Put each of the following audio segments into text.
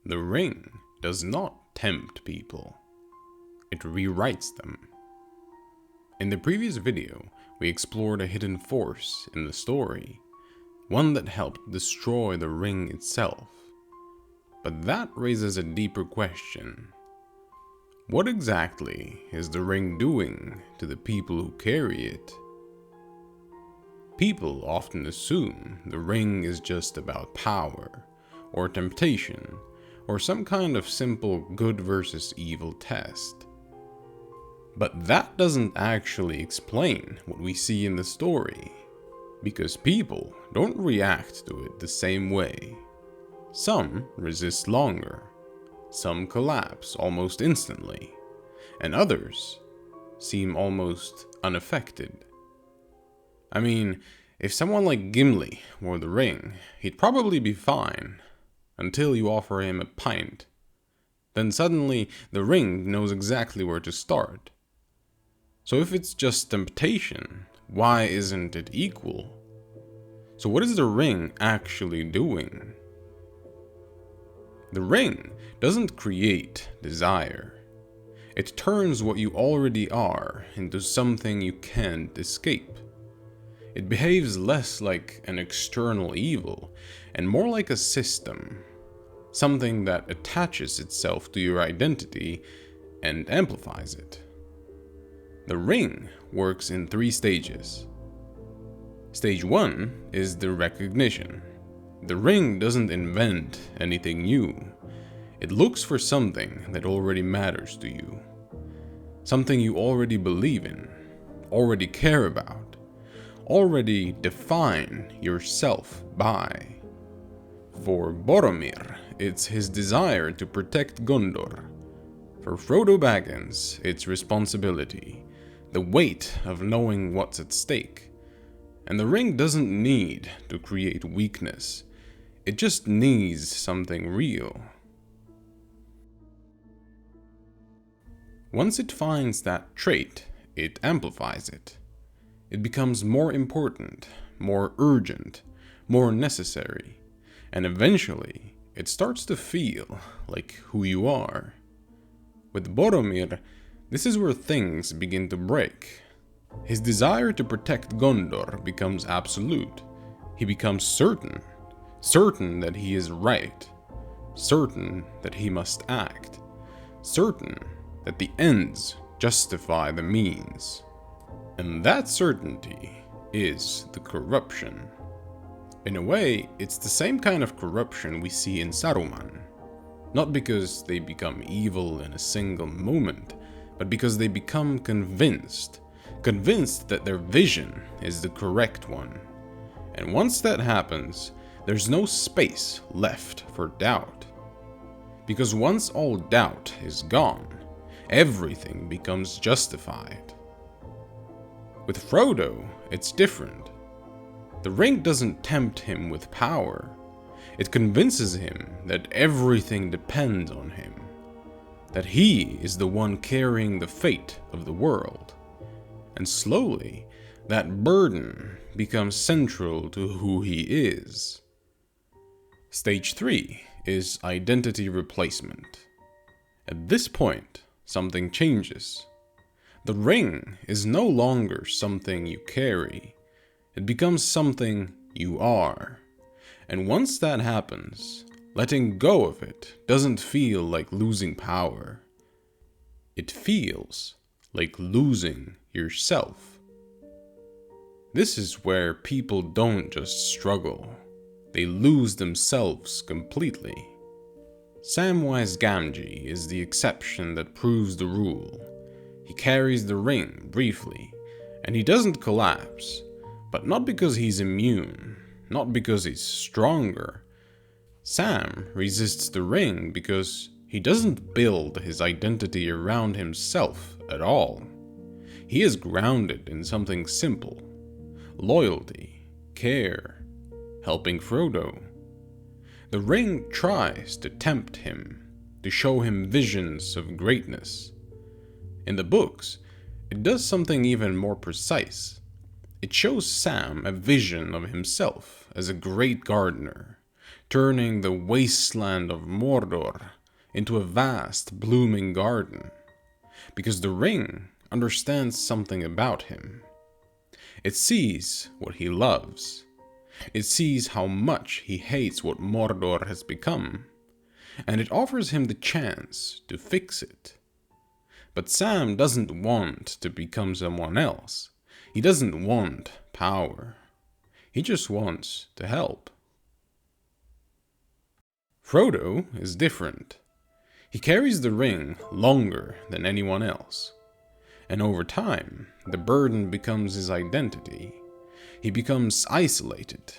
The ring does not tempt people. It rewrites them. In the previous video, we explored a hidden force in the story, one that helped destroy the ring itself. But that raises a deeper question. What exactly is the ring doing to the people who carry it? People often assume the ring is just about power, or temptation, or some kind of simple good versus evil test. But that doesn't actually explain what we see in the story, because people don't react to it the same way. Some resist longer, some collapse almost instantly, and others seem almost unaffected. I mean, if someone like Gimli wore the ring, he'd probably be fine, until you offer him a pint. Then suddenly, the ring knows exactly where to start. So if it's just temptation, why isn't it equal? So what is the ring actually doing? The ring doesn't create desire. It turns what you already are into something you can't escape. It behaves less like an external evil and more like a system, something that attaches itself to your identity and amplifies it. The ring works in 3 stages. Stage 1 is the recognition. The ring doesn't invent anything new. It looks for something that already matters to you. Something you already believe in, already care about, already define yourself by. For Boromir, it's his desire to protect Gondor. For Frodo Baggins, it's responsibility, the weight of knowing what's at stake. And the ring doesn't need to create weakness. It just needs something real. Once it finds that trait, it amplifies it. It becomes more important, more urgent, more necessary, and eventually it starts to feel like who you are. With Boromir, this is where things begin to break. His desire to protect Gondor becomes absolute. He becomes certain that he is right, certain that he must act, certain that the ends justify the means. And that certainty is the corruption. In a way, it's the same kind of corruption we see in Saruman. Not because they become evil in a single moment, but because they become convinced that their vision is the correct one. And once that happens, there's no space left for doubt. Because once all doubt is gone, everything becomes justified. With Frodo, it's different. The ring doesn't tempt him with power. It convinces him that everything depends on him, that he is the one carrying the fate of the world. And slowly, that burden becomes central to who he is. Stage 3 is identity replacement. At this point, something changes. The ring is no longer something you carry. It becomes something you are. And once that happens, letting go of it doesn't feel like losing power. It feels like losing yourself. This is where people don't just struggle. They lose themselves completely. Samwise Gamgee is the exception that proves the rule. He carries the ring briefly, and he doesn't collapse, but not because he's immune, not because he's stronger. Sam resists the ring because he doesn't build his identity around himself at all. He is grounded in something simple: loyalty, care, helping Frodo. The ring tries to tempt him, to show him visions of greatness. In the books, it does something even more precise. It shows Sam a vision of himself as a great gardener, turning the wasteland of Mordor into a vast, blooming garden. Because the ring understands something about him. It sees what he loves. It sees how much he hates what Mordor has become, and it offers him the chance to fix it. But Sam doesn't want to become someone else. He doesn't want power. He just wants to help. Frodo is different. He carries the ring longer than anyone else. And over time, the burden becomes his identity. He becomes isolated,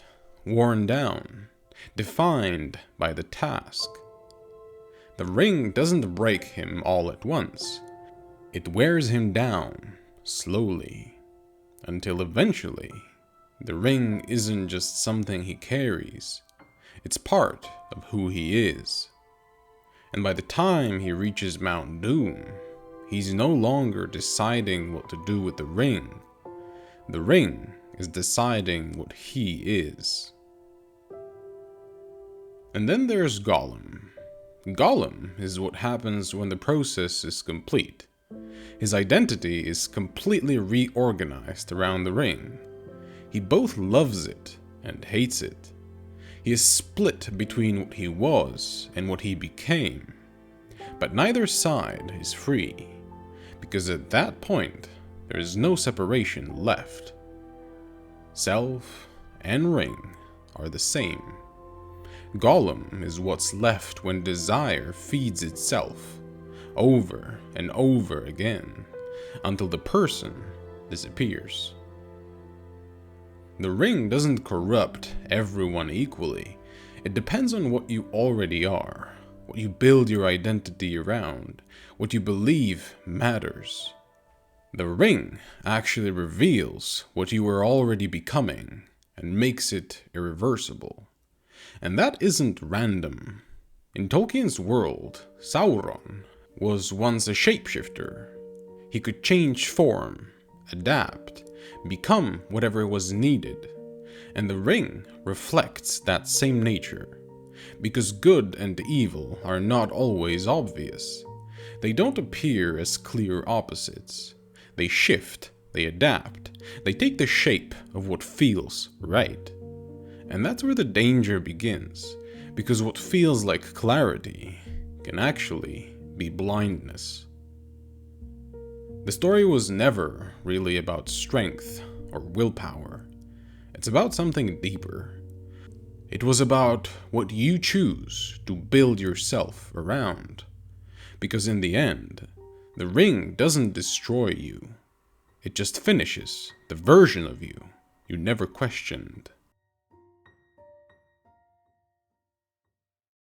worn down, defined by the task. The ring doesn't break him all at once. It wears him down, slowly, until eventually, the ring isn't just something he carries. It's part of who he is. And by the time he reaches Mount Doom, he's no longer deciding what to do with the ring. The ring is deciding what he is. And then there's Gollum. Gollum is what happens when the process is complete. His identity is completely reorganized around the ring. He both loves it and hates it. He is split between what he was and what he became. But neither side is free, because at that point, there is no separation left. Self and ring are the same. Gollum is what's left when desire feeds itself, over and over again, until the person disappears. The ring doesn't corrupt everyone equally. It depends on what you already are, what you build your identity around, what you believe matters. The ring actually reveals what you were already becoming and makes it irreversible. And that isn't random. In Tolkien's world, Sauron was once a shapeshifter. He could change form, adapt, become whatever was needed. And the ring reflects that same nature. Because good and evil are not always obvious. They don't appear as clear opposites. They shift, they adapt, they take the shape of what feels right. And that's where the danger begins, because what feels like clarity can actually be blindness. The story was never really about strength or willpower. It's about something deeper. It was about what you choose to build yourself around. Because in the end, the ring doesn't destroy you. It just finishes the version of you never questioned.